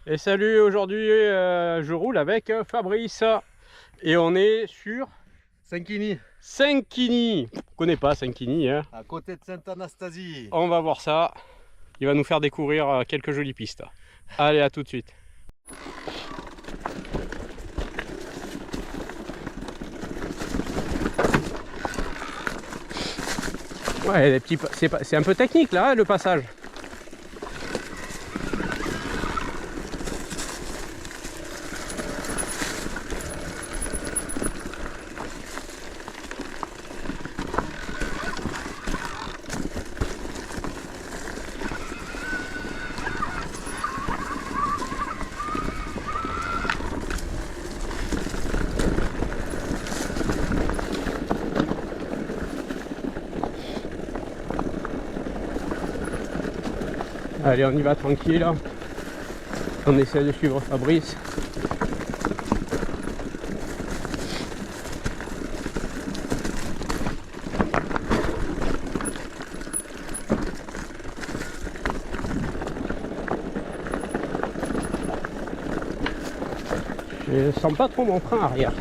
Et salut, aujourd'hui je roule avec Fabrice et on est sur Saint-Quiny, Saint-Quiny. On connaît pas Saint-Quiny, hein. à côté de Sainte-Anastasie. On va voir ça. Il va nous faire découvrir quelques jolies pistes. Allez, à tout de suite. Ouais, les petits, c'est un peu technique là, le passage. Allez, on y va tranquille. On essaie de suivre Fabrice. Je sens pas trop mon frein arrière.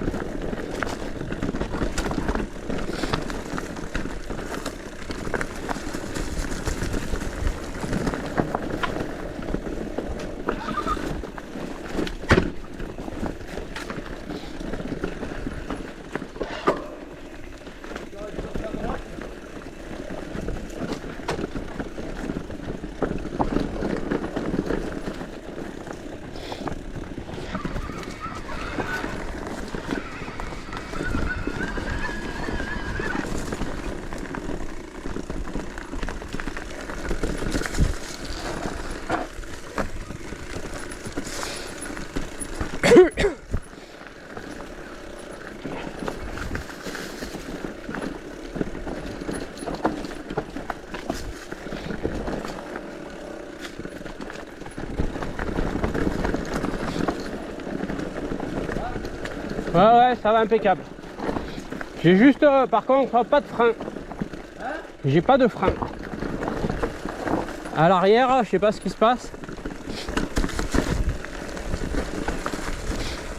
Ouais, ça va impeccable. J'ai juste, par contre, pas de frein. J'ai pas de frein. À l'arrière, je sais pas ce qui se passe.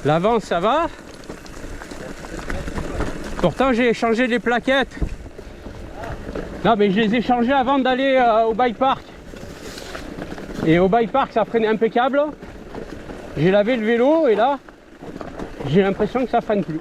L'avant, ça va. Pourtant, j'ai changé les plaquettes. Non, mais je les ai changées avant d'aller au bike park. Et au bike park, ça freinait impeccable. J'ai lavé le vélo et là, j'ai l'impression que ça freine plus.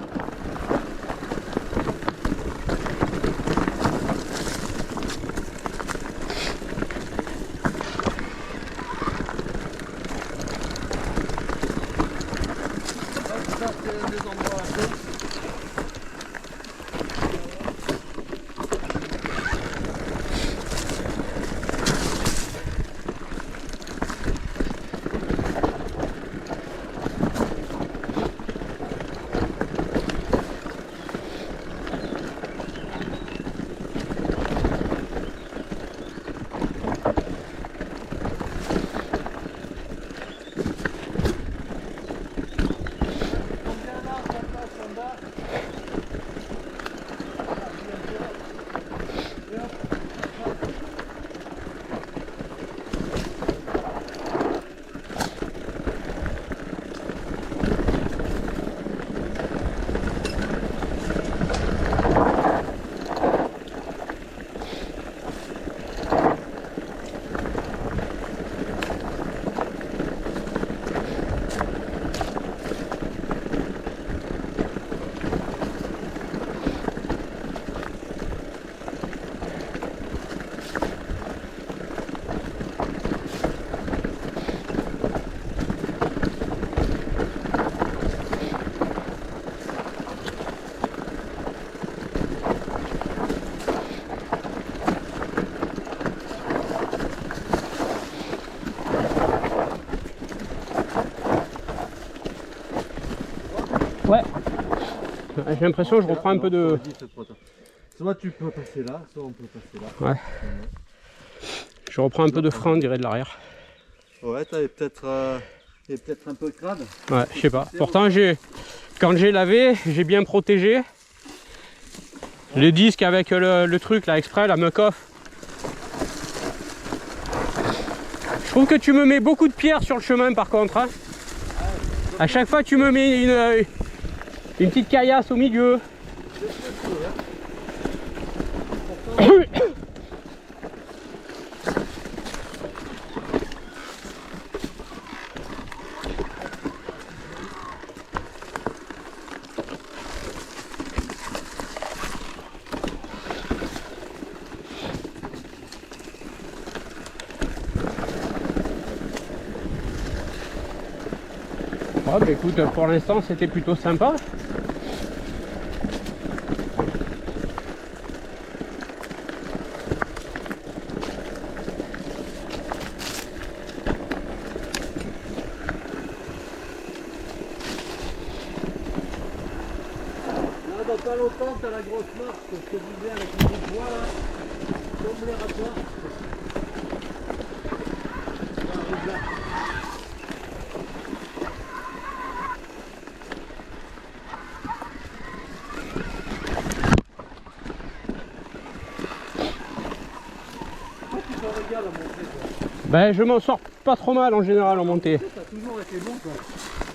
Ouais. J'ai l'impression que je reprends un peu de... Soit tu peux passer là, soit on peut passer là. Ouais. Je reprends un peu de frein, on dirait de l'arrière. Ouais, t'avais peut-être un peu crade. Ouais, je sais pas. Pourtant, quand j'ai lavé, j'ai bien protégé. Les disques avec le truc là exprès, la muck-off. Je trouve que tu me mets beaucoup de pierres sur le chemin par contre. Hein. À chaque fois tu me mets une petite caillasse au milieu. Oh, bah écoute, pour l'instant c'était plutôt sympa. Là, dans pas longtemps, t'as la grosse marche que je te disais avec les gros bois là. Tombe les rapports. Ben je m'en sors pas trop mal en général en montée. Ça a toujours été bon quoi.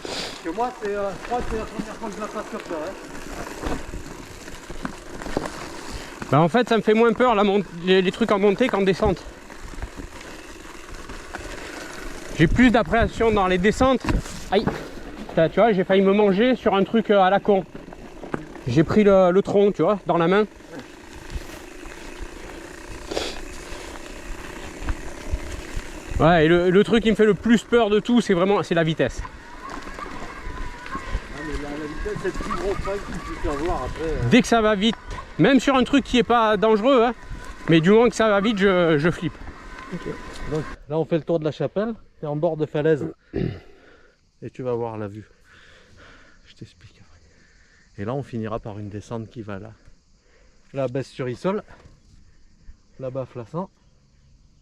Parce que moi c'est, je crois que c'est la première fois que je la passe sur toi. Hein. Ben en fait ça me fait moins peur les trucs en montée qu'en descente. J'ai plus d'appréhension dans les descentes. Aïe. Tu vois, j'ai failli me manger sur un truc à la con. J'ai pris le tronc, tu vois, dans la main. Ouais, et le truc qui me fait le plus peur de tout, c'est la vitesse. Ah, mais la vitesse c'est le plus gros frein que tu peux avoir après. Dès que ça va vite, même sur un truc qui est pas dangereux, hein, mais du moment que ça va vite, je flippe. Okay. Donc là on fait le tour de la chapelle, tu es en bord de falaise et tu vas voir la vue. Je t'explique après. Et là on finira par une descente qui va là. Là baisse sur Issol, là-bas Flassan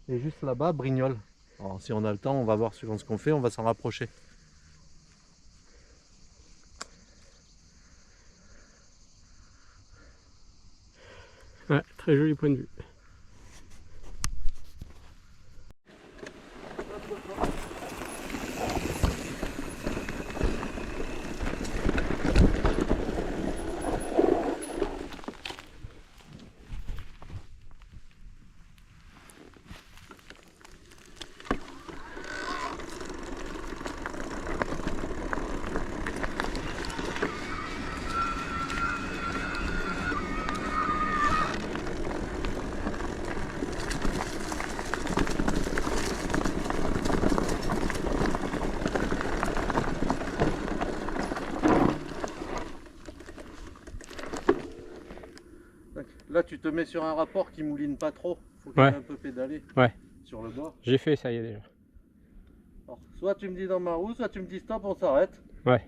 et juste là-bas Brignoles. Alors si on a le temps, on va voir suivant ce qu'on fait, on va s'en rapprocher. Ouais, très joli point de vue. Là tu te mets sur un rapport qui mouline pas trop, faut quand même un peu pédaler sur le bord. J'ai fait ça y est déjà. Alors, soit tu me dis dans ma roue, soit tu me dis stop, on s'arrête. Ouais.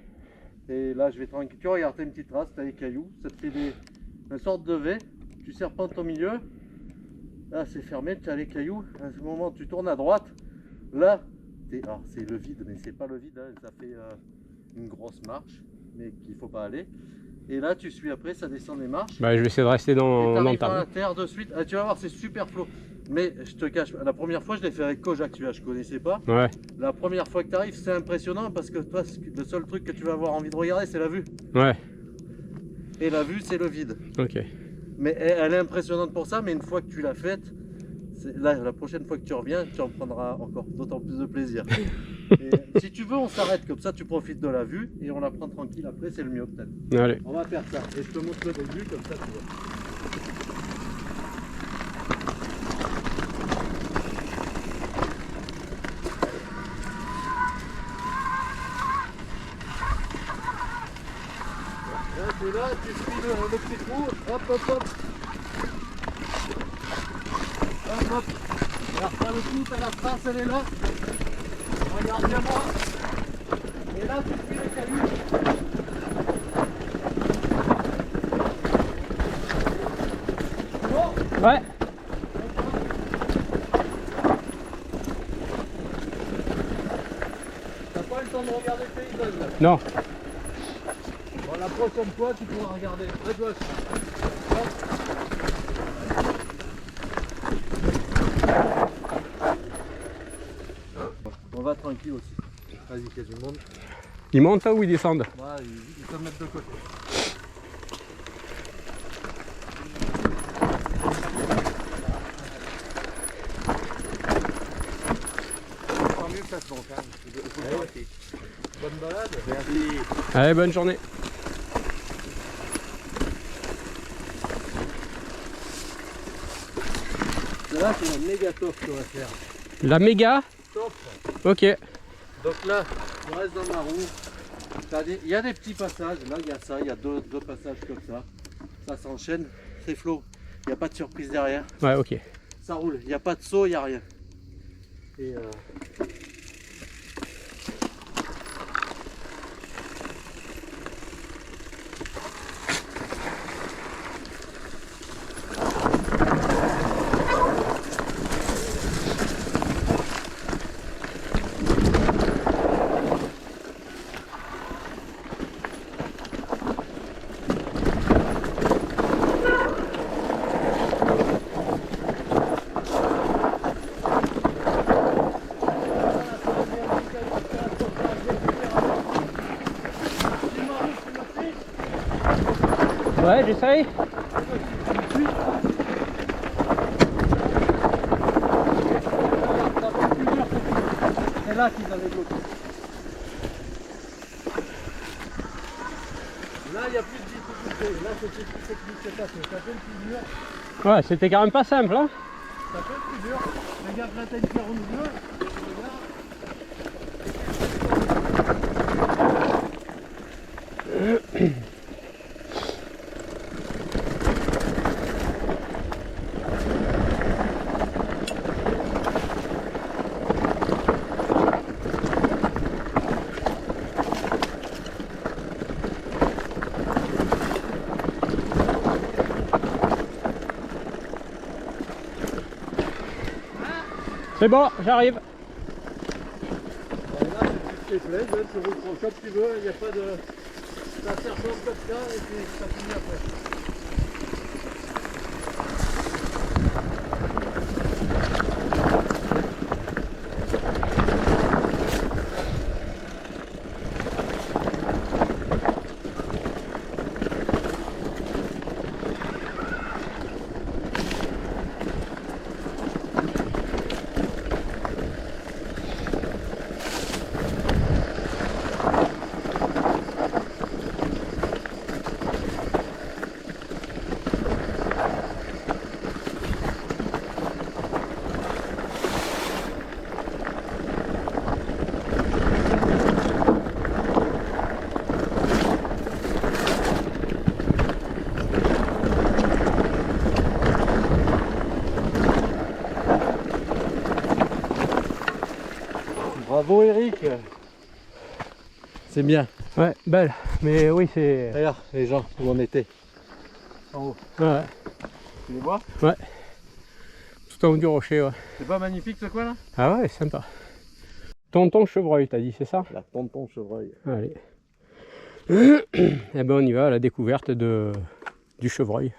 Et là je vais tranquille, tu regardes, t'as une petite trace, t'as les cailloux, ça te fait une sorte de V, tu serpentes au milieu, là c'est fermé, tu as les cailloux, à ce moment tu tournes à droite, là, c'est le vide, mais c'est pas le vide, hein, ça fait une grosse marche, mais qu'il faut pas aller. Et là tu suis après, ça descend les marches. Bah, je vais essayer de rester dans la table. terre de suite. Ah, tu vas voir, c'est super flot. Mais je te cache, la première fois je l'ai fait avec Kojak, tu vois, je connaissais pas. Ouais. La première fois que tu arrives, c'est impressionnant parce que toi, le seul truc que tu vas avoir envie de regarder, c'est la vue. Ouais. Et la vue, c'est le vide. Ok. Mais elle est impressionnante pour ça, mais une fois que tu l'as faite, là, la prochaine fois que tu reviens, tu en prendras encore d'autant plus de plaisir. Et, si tu veux, on s'arrête comme ça, tu profites de la vue et on la prend tranquille après, c'est le mieux peut-être. Allez. On va faire ça et je te montre le début comme ça tu vois. Là, tu es là, tu suis le petit trou, hop hop hop. Hop hop. Alors pas le coup, t'as la trace, elle est là. Regarde bien moi. Et là tu suis les cailloux. Bon. Ouais. T'as pas eu le temps de regarder le paysage là. Non. Bon, la prochaine fois tu pourras regarder à gauche. Hop. va tranquille aussi. Vas-y, qu'il y a du monde. Ils montent ou ils descendent? Voilà, ils peuvent mettre de côté. Tant mieux que ça se monte, hein. Bonne balade. Merci. Allez, bonne journée. Là, c'est la méga toffe qu'on va faire. La méga? Toffe. Ok. Donc là, on reste dans ma roue. Il y a des petits passages. Là, il y a ça. Il y a deux passages comme ça. Ça s'enchaîne. C'est flot. Il n'y a pas de surprise derrière. Ouais, ok. Ça roule. Il n'y a pas de saut, il n'y a rien. Et Ouais, j'essaye. c'est là qu'ils avaient bloqué. Là, il n'y a plus de difficulté. Là, c'était plus technique que ça. C'est un peu plus dur. Ouais, c'était quand même pas simple, hein. C'est un peu plus dur. Regarde, là, t'as une pierre au milieu. C'est bon, j'arrive. Et là, tu te plais, tu roules comme tu veux, il n'y a pas de... Ça serre comme ça et puis ça finit après. Bravo Eric. C'est bien. Ouais, belle. Mais oui, c'est... Regarde les gens où on était. En haut. Ouais, Tu les vois? ouais. Tout en haut du rocher, ouais. C'est pas magnifique ce coin là? Ah ouais, sympa. Tonton Chevreuil, t'as dit, c'est ça? La tonton chevreuil. Allez. Eh ben on y va à la découverte du chevreuil.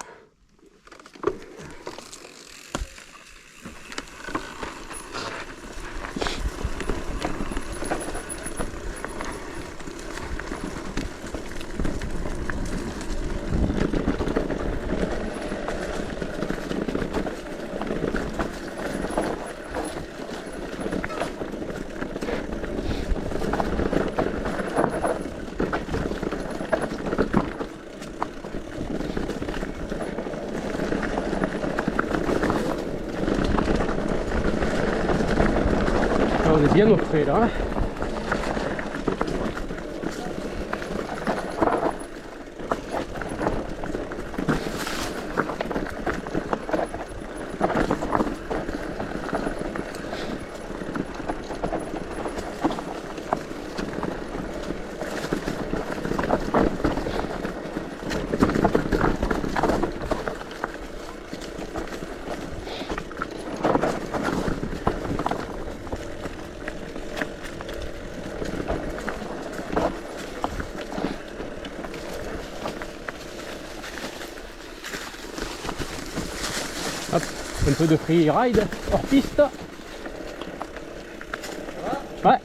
On est bien au frais là. Hop, un peu de free ride hors piste. Ouais.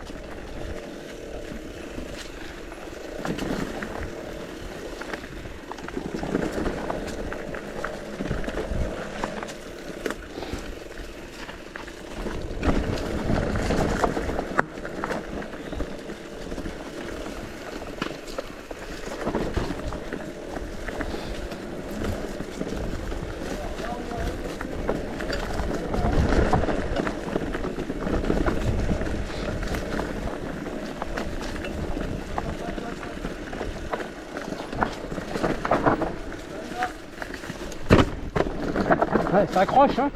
Ouais, ça accroche, hein.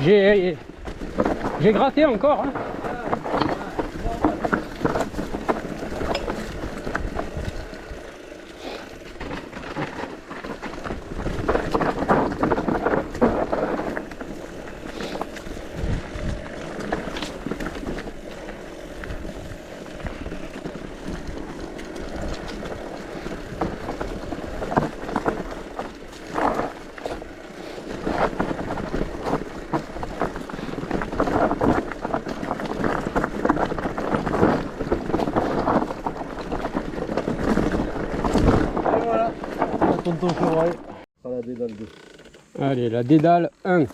J'ai gratté encore, hein. Tonton chevreuil, pas la dédale 2. Allez, la dédale 1.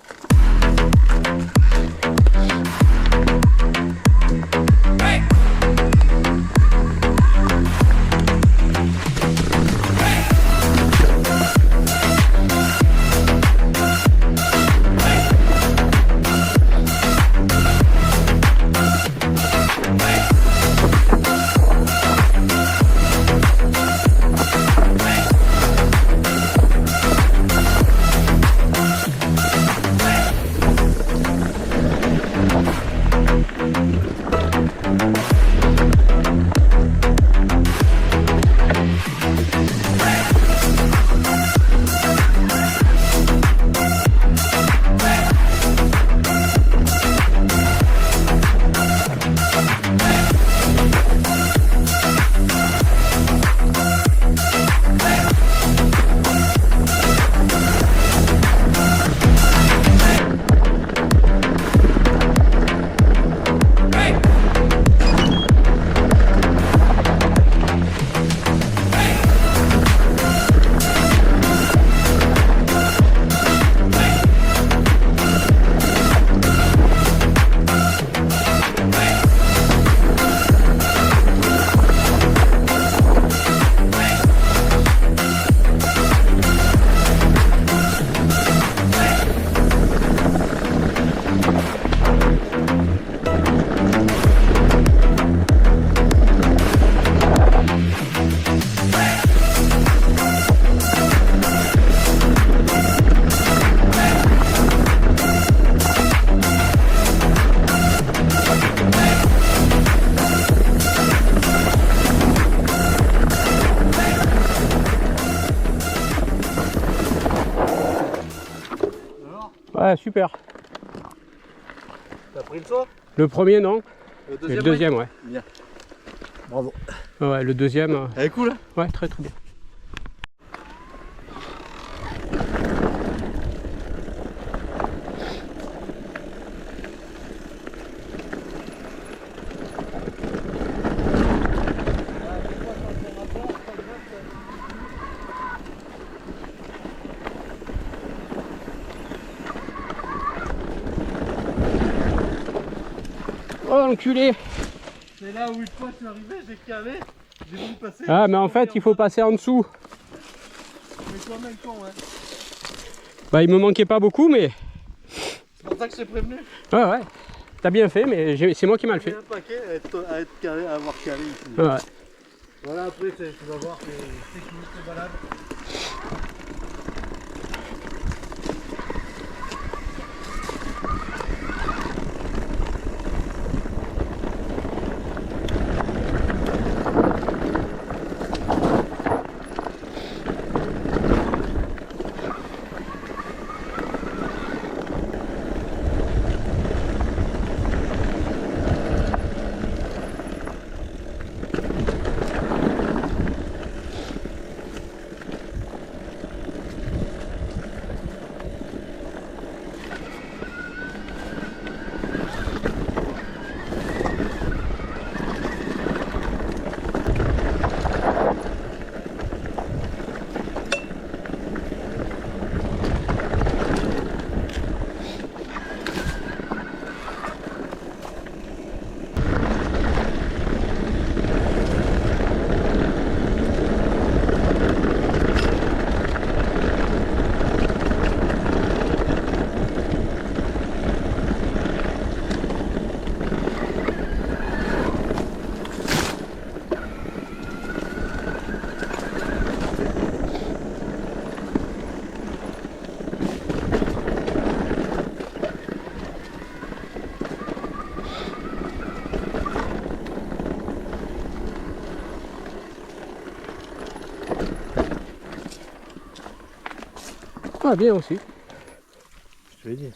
Ouais, super. T'as pris le saut? Le premier, non. Le Et le deuxième, ouais. Bien. Bravo. Ouais, le deuxième. Elle est cool, hein? Ouais, très très bien. Oh l'enculé! C'est là où une fois je suis arrivé, j'ai calé, j'ai voulu passer. Ah mais en fait il faut passer en dessous. Mais toi même con, hein. Bah il me manquait pas beaucoup mais... C'est pour ça que je t'ai prévenu. Ouais ouais. T'as bien fait mais c'est moi qui m'a le fait. J'ai un paquet à être calé, à avoir calé ici. Ouais. Voilà, après tu vas voir tes techniques de balade. Ah, bien aussi. Je te l'ai dit.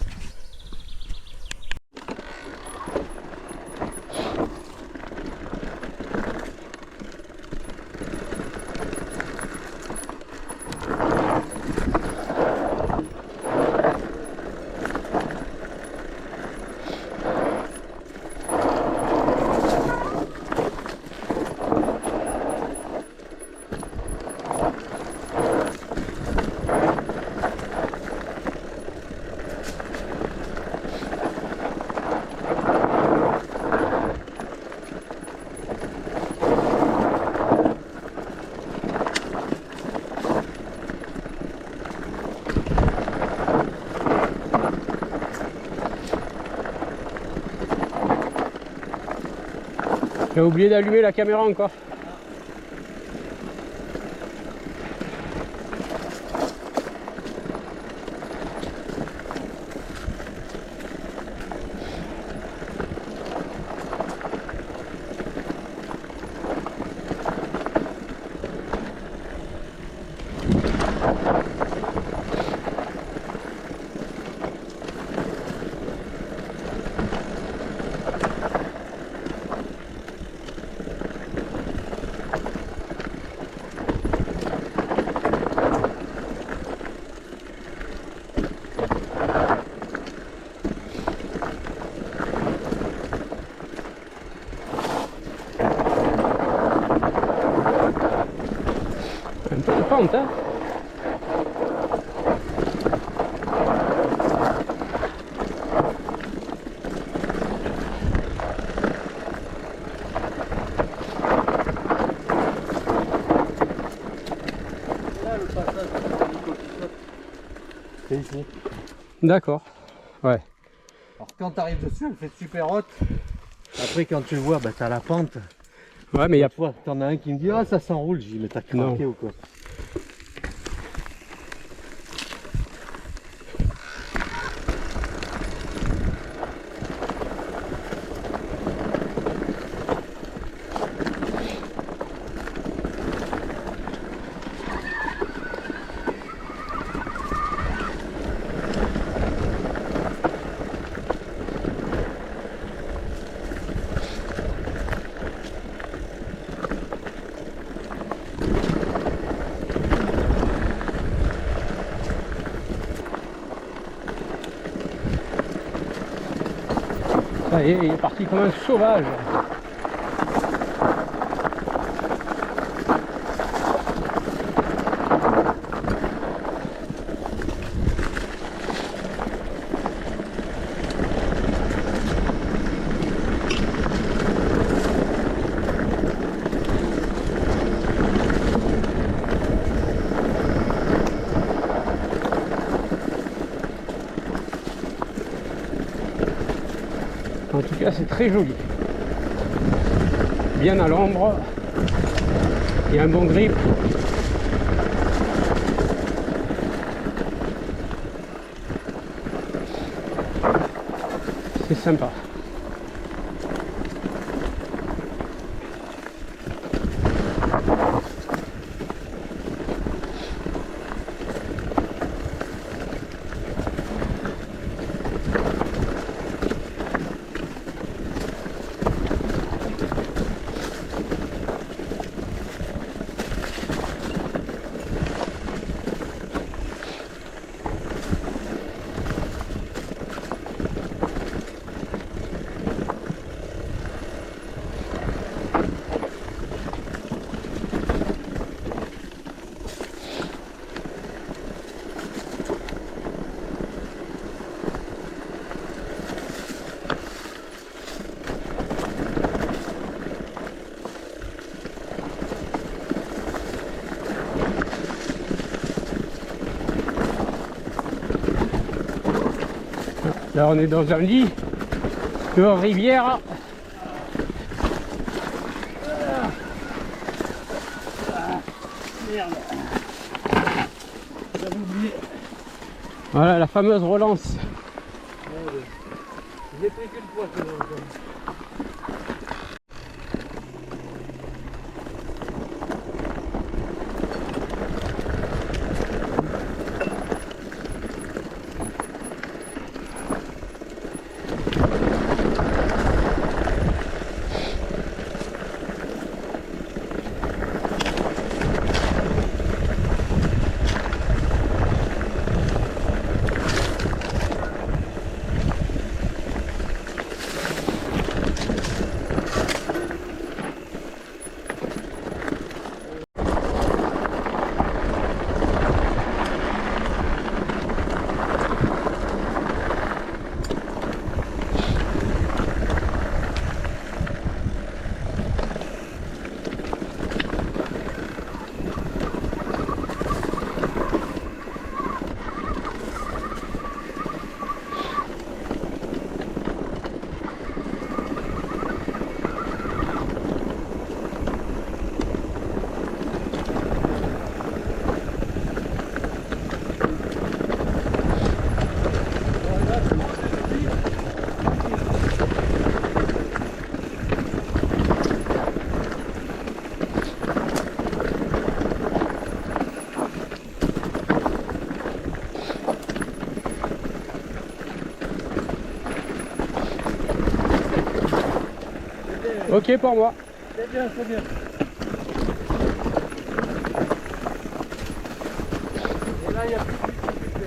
J'ai oublié d'allumer la caméra encore. Un peu de pente, hein. Là, le passage de Nico qui saute, c'est ici. D'accord. Ouais. Alors quand tu arrives dessus, elle fait super haute. Après quand tu le vois, bah, tu as la pente. Ouais, mais il y a Toi, t'en as un qui me dit ah ça s'enroule, j'ai dit mais t'as craqué ou quoi? Ça y est, il est parti comme un sauvage. En tout cas, c'est très joli. Bien à l'ombre. Il y a un bon grip. C'est sympa. Là, on est dans un lit de rivière. Merde. J'avais oublié. Voilà la fameuse relance. J'ai pris qu'une fois ce Ok pour moi. C'est bien, c'est bien. Et là, il y a plus de difficulté.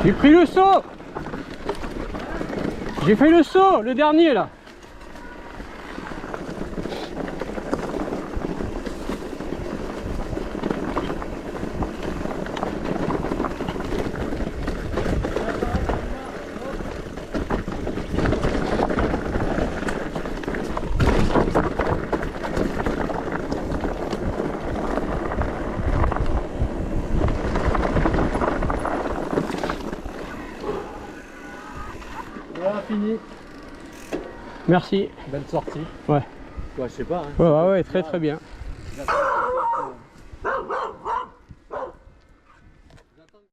J'ai pris le saut. J'ai fait le saut, le dernier là. Voilà, fini. Merci. Belle sortie. Ouais. Ouais, je sais pas. Hein. Ouais, très très bien.